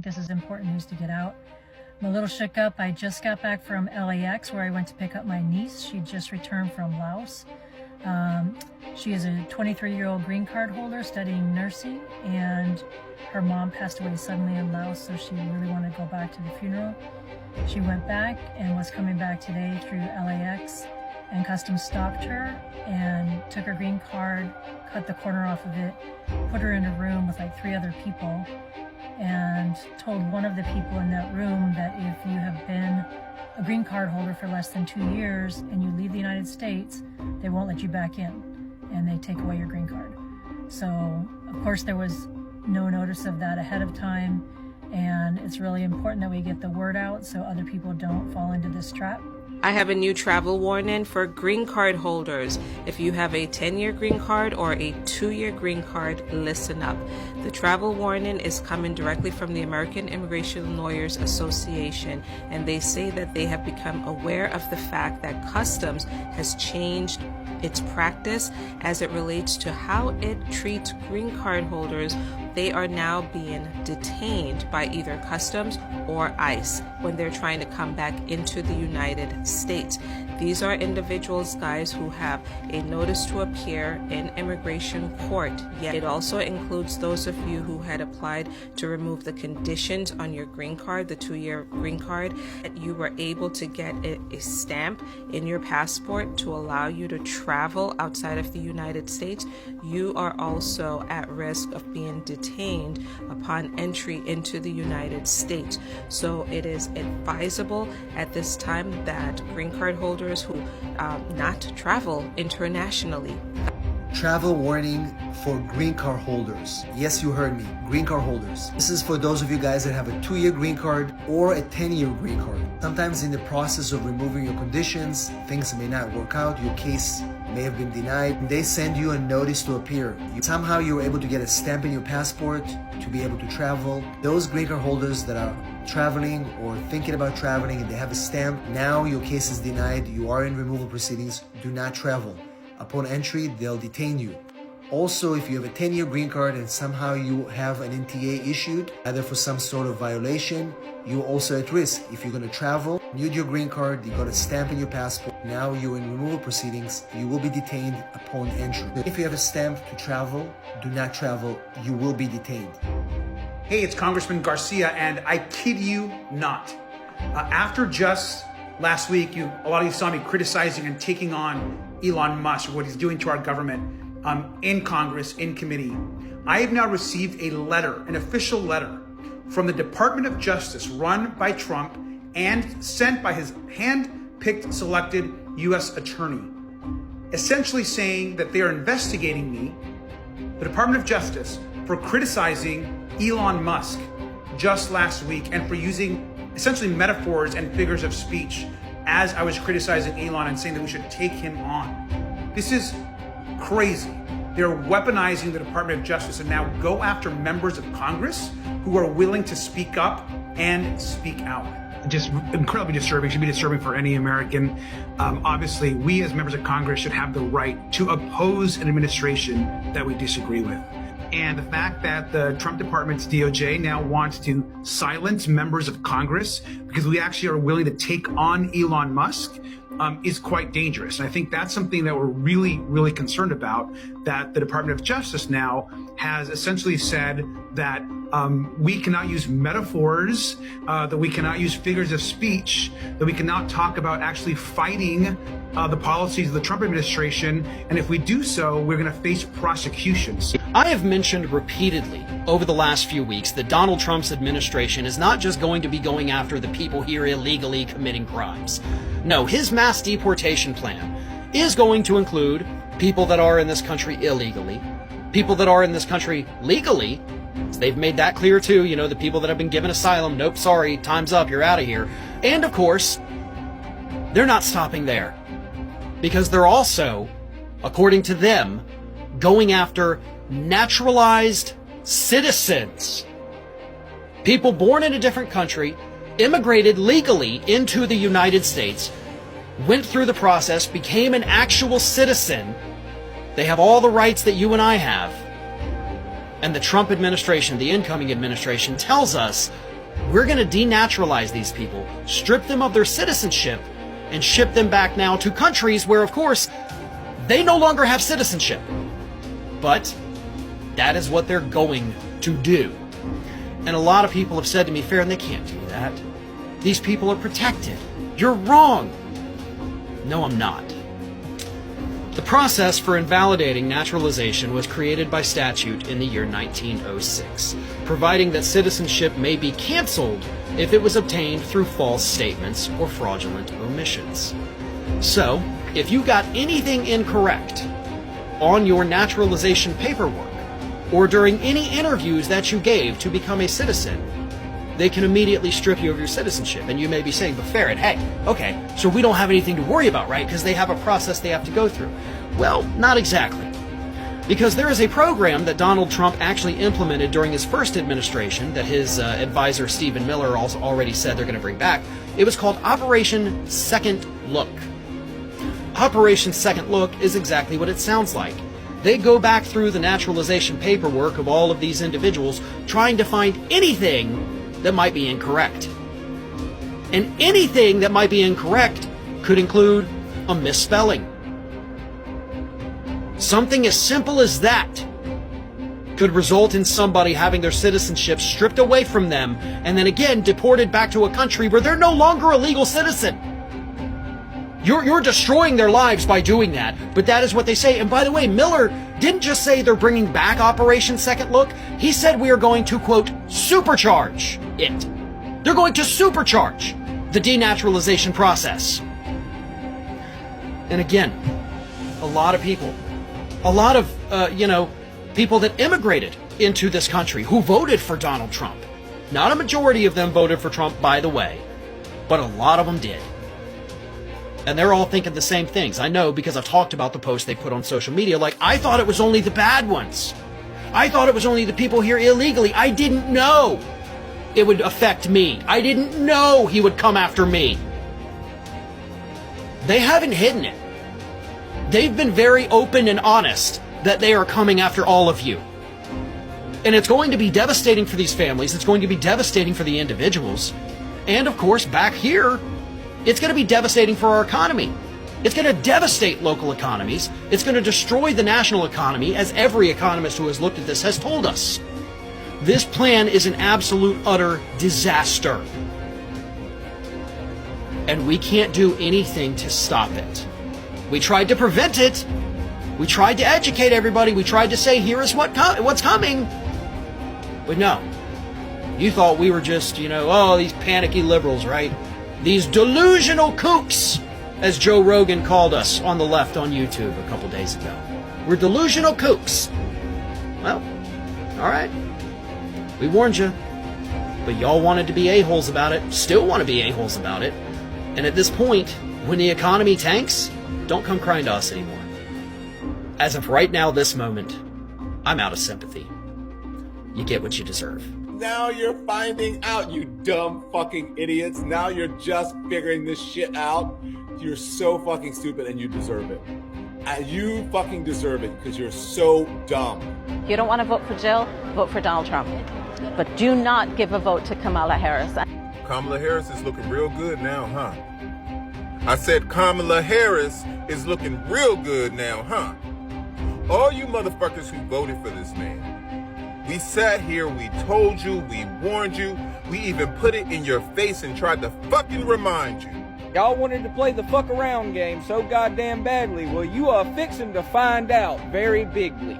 this is important news to get out. I'm a little shook up. I just got back from LAX where I went to pick up my niece. She just returned from Laos. She is a 23-year-old green card holder studying nursing, and her mom passed away suddenly in Laos, so she really wanted to go back to the funeral. She went back and was coming back today through LAX, and Customs stopped her and took her green card, cut the corner off of it, put her in a room with like 3 other people, and told one of the people in that room that if you have been a green card holder for less than 2 years and you leave the United States, they won't let you back in and they take away your green card. So of course there was no notice of that ahead of time, and it's really important that we get the word out so other people don't fall into this trap. I have a new travel warning for green card holders. If you have a 10-year green card or a 2-year green card, listen up. The travel warning is coming directly from the American Immigration Lawyers Association, and they say that they have become aware of the fact that Customs has changed its practice as it relates to how it treats green card holders. They are now being detained by either Customs or ICE when they're trying to come back into the United States. These are individuals, guys, who have a notice to appear in immigration court. Yet it also includes those of you who had applied to remove the conditions on your green card, the 2-year green card, that you were able to get a stamp in your passport to allow you to travel outside of the United States. You are also at risk of being detained upon entry into the United States. So it is advisable at this time that green card holders who not travel internationally. Travel warning for green card holders. Yes, you heard me. Green card holders. This is for those of you guys that have a 2-year green card or a 10-year green card. Sometimes in the process of removing your conditions, things may not work out. Your case may have been denied. They send you a notice to appear. Somehow you're able to get a stamp in your passport to be able to travel. Those green card holders that are traveling or thinking about traveling and they have a stamp, now your case is denied. You are in removal proceedings. Do not travel. Upon entry, they'll detain you. Also, if you have a 10-year green card and somehow you have an NTA issued, either for some sort of violation, you're also at risk. If you're going to travel, renewed your green card, you got a stamp in your passport, now you're in removal proceedings, you will be detained upon entry. If you have a stamp to travel, do not travel, you will be detained. Hey, it's Congressman Garcia, and I kid you not. After just last week, a lot of you saw me criticizing and taking on Elon Musk, what he's doing to our government in Congress, in committee. I have now received a letter, an official letter from the Department of Justice run by Trump and sent by his hand-picked selected U.S. attorney, essentially saying that they are investigating me, the Department of Justice, for criticizing Elon Musk just last week and for using essentially metaphors and figures of speech as I was criticizing Elon and saying that we should take him on. This is crazy. They're weaponizing the Department of Justice and now go after members of Congress who are willing to speak up and speak out. Just incredibly disturbing, should be disturbing for any American. Obviously, we as members of Congress should have the right to oppose an administration that we disagree with. And the fact that the Trump department's DOJ now wants to silence members of Congress because we actually are willing to take on Elon Musk is quite dangerous. And I think that's something that we're really, really concerned about, that the Department of Justice now has essentially said that we cannot use metaphors, that we cannot use figures of speech, that we cannot talk about actually fighting the policies of the Trump administration. And if we do so, we're going to face prosecutions. I have mentioned repeatedly over the last few weeks that Donald Trump's administration is not just going to be going after the people here illegally committing crimes. No, his mass deportation plan is going to include people that are in this country illegally, people that are in this country legally. So they've made that clear too, you know, the people that have been given asylum, nope, sorry, time's up, you're out of here. And of course, they're not stopping there, because they're also, according to them, going after naturalized citizens. People born in a different country, immigrated legally into the United States, went through the process, became an actual citizen. They have all the rights that you and I have. And the Trump administration, the incoming administration, tells us we're going to denaturalize these people, strip them of their citizenship, and ship them back now to countries where, of course, they no longer have citizenship. But that is what they're going to do. And a lot of people have said to me, Farron, they can't do that. These people are protected. You're wrong. No, I'm not. The process for invalidating naturalization was created by statute in the year 1906, providing that citizenship may be canceled if it was obtained through false statements or fraudulent omissions. So, if you got anything incorrect on your naturalization paperwork, or during any interviews that you gave to become a citizen, they can immediately strip you of your citizenship. And you may be saying, but Farron, hey, okay, so we don't have anything to worry about, right? Because they have a process they have to go through. Well, not exactly. Because there is a program that Donald Trump actually implemented during his first administration that his advisor Stephen Miller also already said they're going to bring back. It was called Operation Second Look. Operation Second Look is exactly what it sounds like. They go back through the naturalization paperwork of all of these individuals trying to find anything that might be incorrect. And anything that might be incorrect could include a misspelling. Something as simple as that could result in somebody having their citizenship stripped away from them and then again deported back to a country where they're no longer a legal citizen. You're destroying their lives by doing that, but that is what they say. And by the way, Miller didn't just say they're bringing back Operation Second Look. He said we are going to, quote, supercharge it. They're going to supercharge the denaturalization process. And again, a lot of people, people that immigrated into this country who voted for Donald Trump. Not a majority of them voted for Trump, by the way, but a lot of them did. And they're all thinking the same things. I know because I've talked about the posts they put on social media. Like, I thought it was only the bad ones. I thought it was only the people here illegally. I didn't know it would affect me. I didn't know he would come after me. They haven't hidden it. They've been very open and honest that they are coming after all of you. And it's going to be devastating for these families. It's going to be devastating for the individuals. And of course, back here, it's going to be devastating for our economy. It's going to devastate local economies. It's going to destroy the national economy, as every economist who has looked at this has told us. This plan is an absolute, utter disaster. And we can't do anything to stop it. We tried to prevent it. We tried to educate everybody. We tried to say, here is what's coming. But no. You thought we were just, these panicky liberals, right? These delusional kooks, as Joe Rogan called us on the left on YouTube a couple days ago. We're delusional kooks. Well, all right. We warned you. But y'all wanted to be a-holes about it. Still want to be a-holes about it. And at this point, when the economy tanks, don't come crying to us anymore. As of right now, this moment, I'm out of sympathy. You get what you deserve. Now you're finding out, you dumb fucking idiots. Now you're just figuring this shit out. You're so fucking stupid and you deserve it. You fucking deserve it because you're so dumb. If you don't want to vote for Jill, vote for Donald Trump. But do not give a vote to Kamala Harris. Kamala Harris is looking real good now, huh? I said Kamala Harris is looking real good now, huh? All you motherfuckers who voted for this man. We sat here, we told you, we warned you, we even put it in your face and tried to fucking remind you. Y'all wanted to play the fuck around game so goddamn badly. Well, you are fixing to find out very bigly.